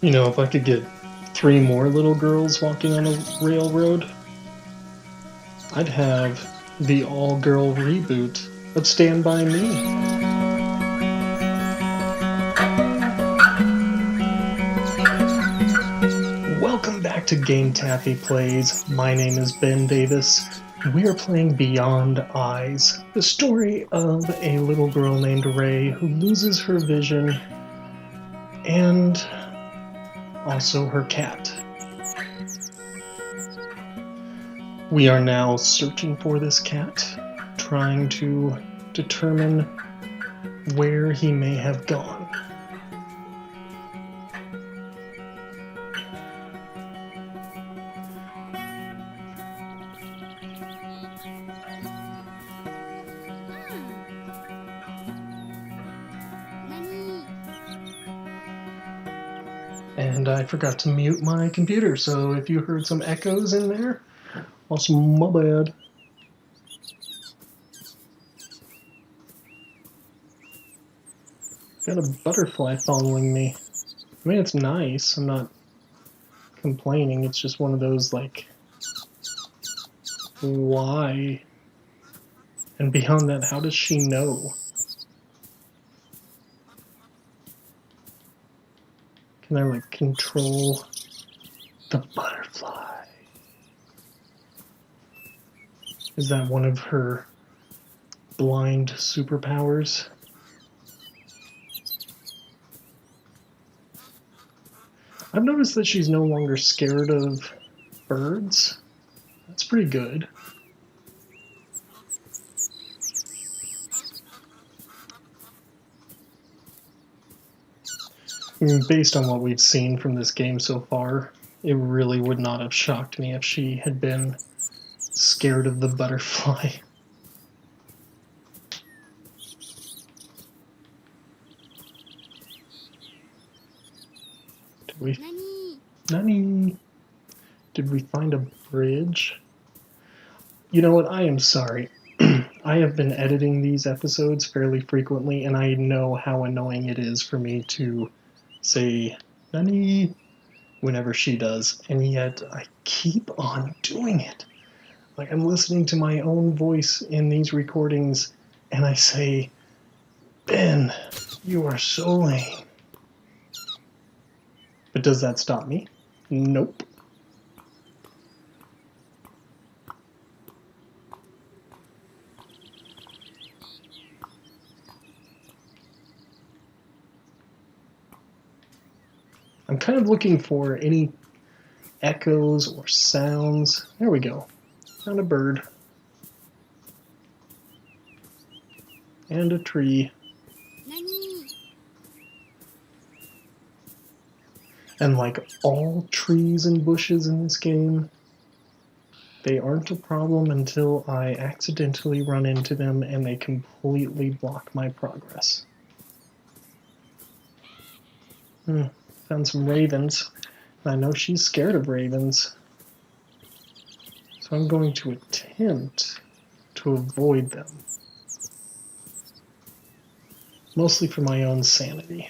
You know, if I could get 3 more little girls walking on a railroad, I'd have the all-girl reboot of Stand By Me. Welcome back to Game Taffy Plays. My name is Ben Davis. We are playing Beyond Eyes, the story of a little girl named Ray who loses her vision and also her cat. We are now searching for this cat, trying to determine where he may have gone. Nani. And I forgot to mute my computer, so if you heard some echoes in there, also my bad. Got a butterfly following me. I mean, it's nice. I'm not complaining. It's just one of those, like, why? And beyond that, how does she know? Can I, like, control the butterfly? Is that one of her blind superpowers? I've noticed that she's no longer scared of birds. That's pretty good. I mean, based on what we've seen from this game so far, it really would not have shocked me if she had been scared of the butterfly. Did we... Nani. Nani! Did we find a bridge? You know what? I am sorry. I have been editing these episodes fairly frequently, and I know how annoying it is for me to say Nani whenever she does, and yet I keep on doing it. Like, I'm listening to my own voice in these recordings, and I say, Ben, you are so lame. But does that stop me? Nope. I'm kind of looking for any echoes or sounds. There we go. Found a bird. And a tree. Nani. And like all trees and bushes in this game, they aren't a problem until I accidentally run into them and they completely block my progress. Found some ravens. I know she's scared of ravens. So I'm going to attempt to avoid them. Mostly for my own sanity.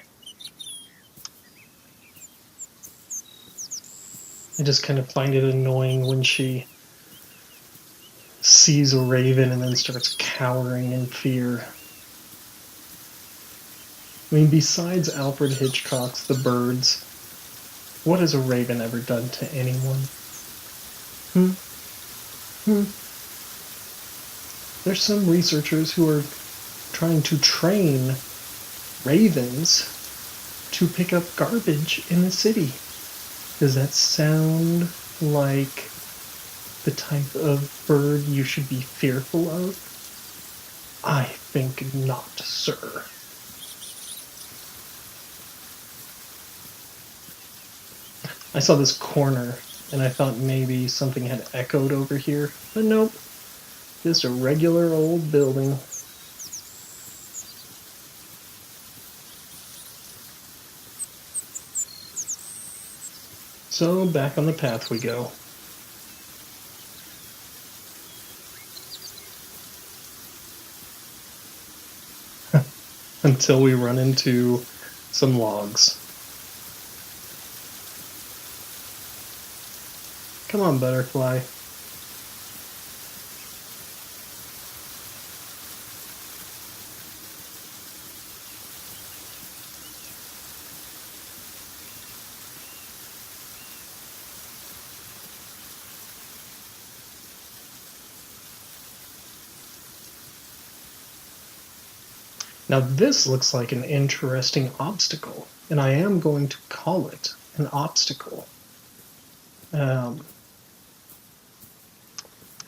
I just kind of find it annoying when she sees a raven and then starts cowering in fear. I mean, besides Alfred Hitchcock's The Birds, what has a raven ever done to anyone? There's some researchers who are trying to train ravens to pick up garbage in the city. Does that sound like the type of bird you should be fearful of? I think not, sir. I saw this corner, and I thought maybe something had echoed over here, but nope. Just a regular old building. So back on the path we go. Until we run into some logs. Come on, butterfly. Now this looks like an interesting obstacle, and I am going to call it an obstacle.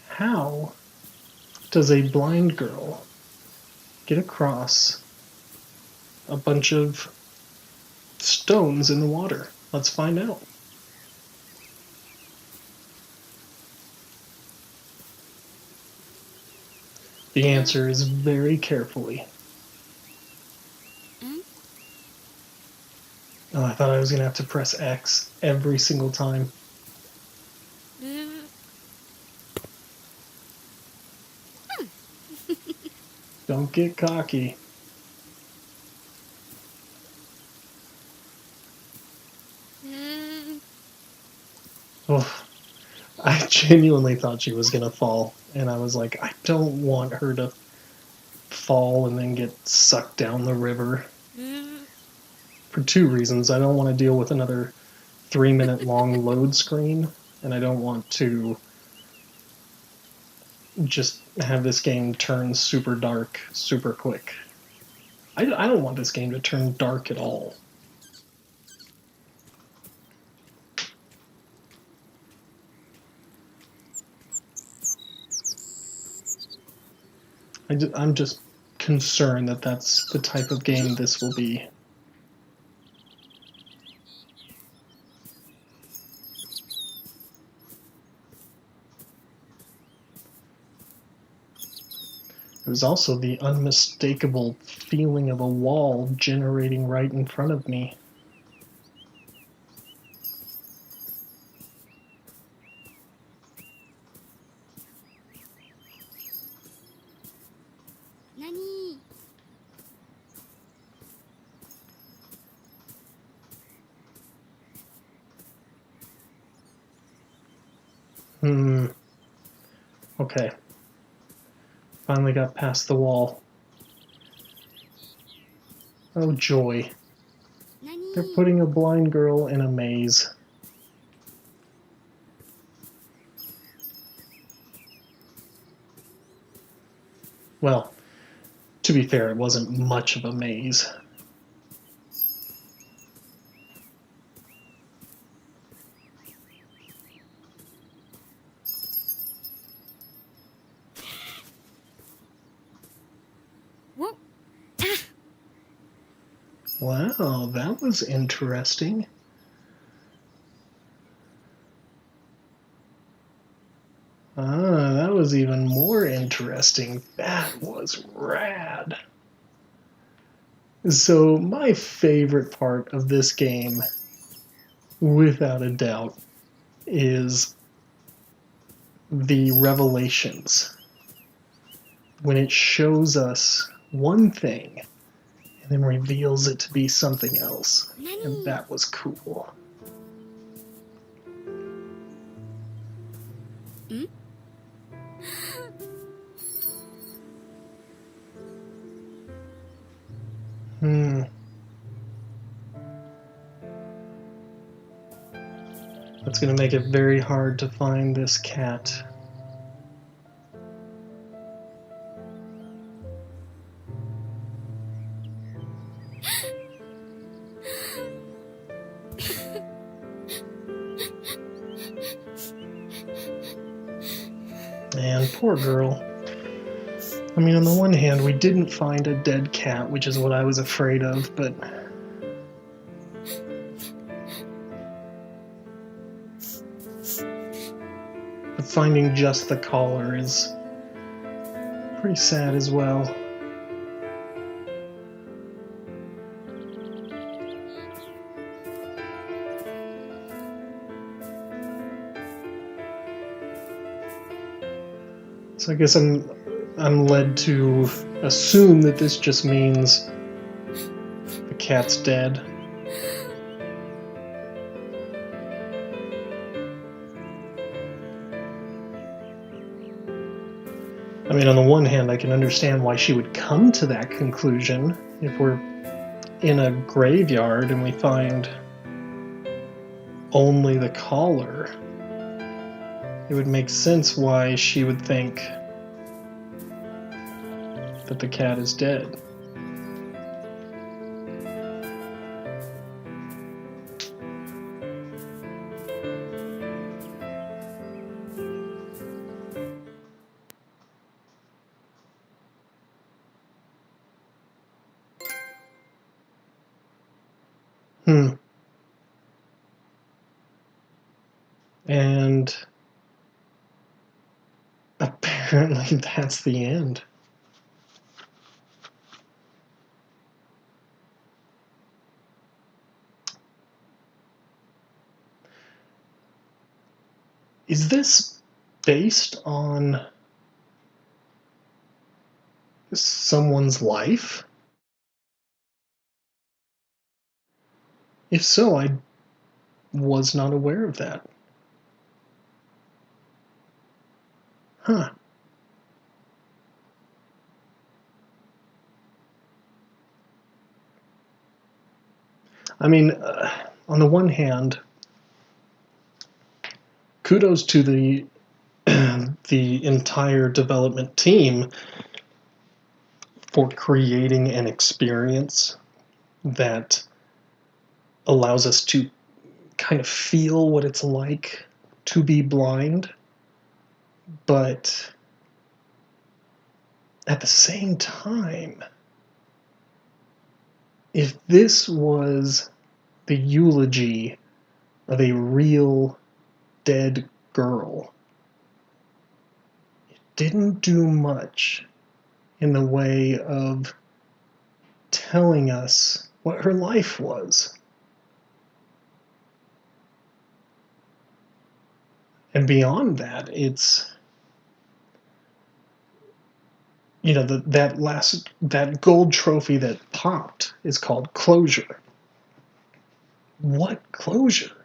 How does a blind girl get across a bunch of stones in the water? Let's find out. The answer is very carefully. Oh, I thought I was going to have to press X every single time. Don't get cocky. Oh, I genuinely thought she was going to fall, and I was like, I don't want her to fall and then get sucked down the river. For two reasons. I don't want to deal with another 3-minute long load screen, and I don't want to just have this game turn super dark super quick. I don't want this game to turn dark at all. I'm just concerned that that's the type of game this will be. It was also the unmistakable feeling of a wall generating right in front of me. Nani? Okay. Finally got past the wall. Oh joy. Nani? They're putting a blind girl in a maze. Well, to be fair, it wasn't much of a maze. Whoop. Wow, that was interesting. Ah, that was even more interesting. That was rad. So, my favorite part of this game, without a doubt, is the revelations. When it shows us one thing and then reveals it to be something else. Nani? And that was cool. That's going to make it very hard to find this cat. Man, poor girl. I mean, on the one hand, we didn't find a dead cat, which is what I was afraid of, but finding just the collar is pretty sad as well. So I guess I'm led to assume that this just means the cat's dead. I mean, on the one hand, I can understand why she would come to that conclusion. If we're in a graveyard and we find only the collar, it would make sense why she would think that the cat is dead. And apparently that's the end. Is this based on someone's life? If so, I was not aware of that. Huh. I mean, on the one hand, kudos to the the entire development team for creating an experience that allows us to kind of feel what it's like to be blind, but at the same time, if this was the eulogy of a real dead girl, it didn't do much in the way of telling us what her life was. And beyond that, it's, you know, that gold trophy that popped is called closure. What closure?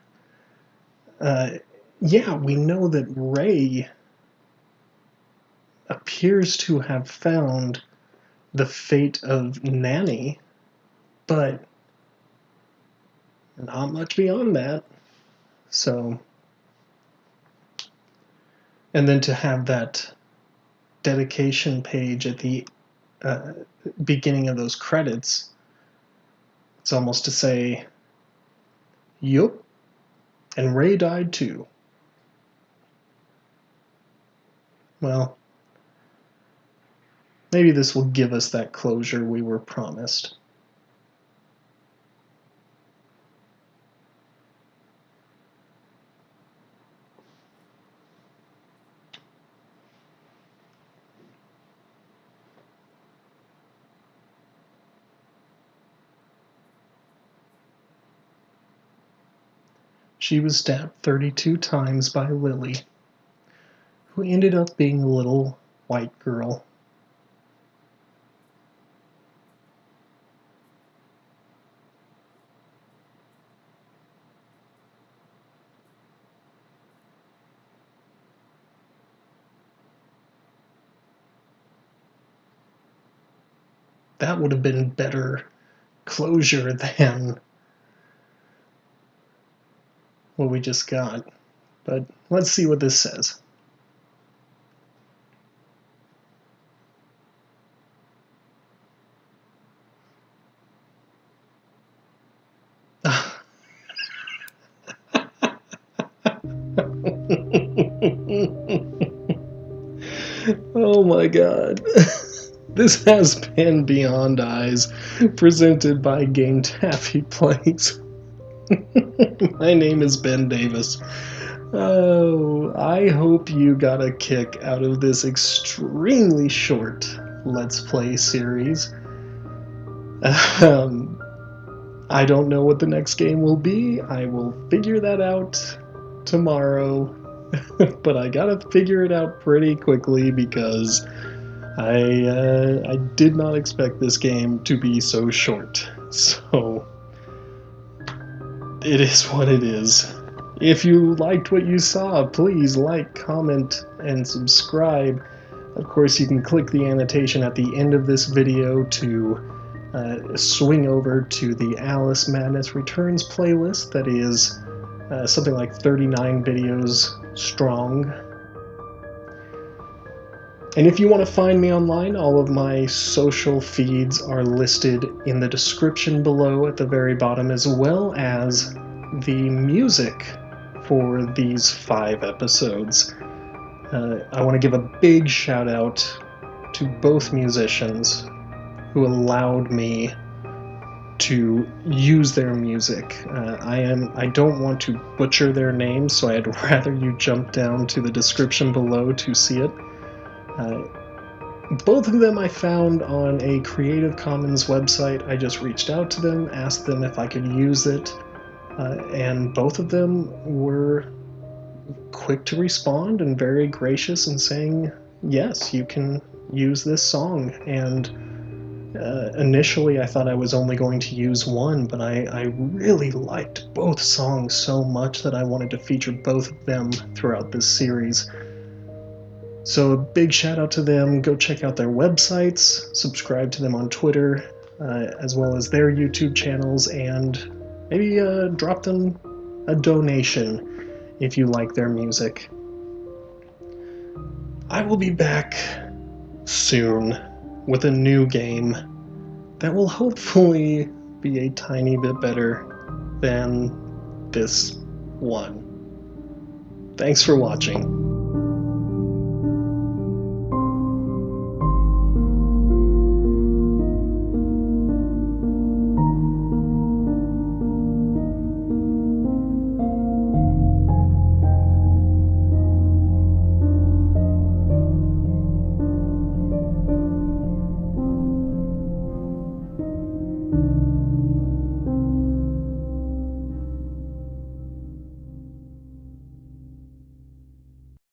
Yeah, we know that Ray appears to have found the fate of Nani, but not much beyond that. So, and then to have that dedication page at the beginning of those credits, it's almost to say, yup, and Ray died too. Well, maybe this will give us that closure we were promised. She was stabbed 32 times by Lily, who ended up being a little white girl. That would have been better closure than what we just got. But let's see what this says. Oh my god. This has been Beyond Eyes, presented by Game Taffy Plays. My name is Ben Davis. Oh, I hope you got a kick out of this extremely short Let's Play series. I don't know what the next game will be. I will figure that out tomorrow. But I gotta figure it out pretty quickly because I did not expect this game to be so short. So it is what it is. If you liked what you saw, please like, comment, and subscribe. Of course, you can click the annotation at the end of this video to swing over to the Alice Madness Returns playlist that is something like 39 videos strong. And if you want to find me online, all of my social feeds are listed in the description below at the very bottom, as well as the music for these 5 episodes. I want to give a big shout out to both musicians who allowed me to use their music. I don't want to butcher their names, so I'd rather you jump down to the description below to see it. Both of them I found on a Creative Commons website. I just reached out to them, asked them if I could use it, and both of them were quick to respond and very gracious in saying, yes, you can use this song. And initially I thought I was only going to use one, but I really liked both songs so much that I wanted to feature both of them throughout this series. So a big shout out to them. Go check out their websites, subscribe to them on Twitter, as well as their YouTube channels, and maybe drop them a donation if you like their music. I will be back soon with a new game that will hopefully be a tiny bit better than this one. Thanks for watching.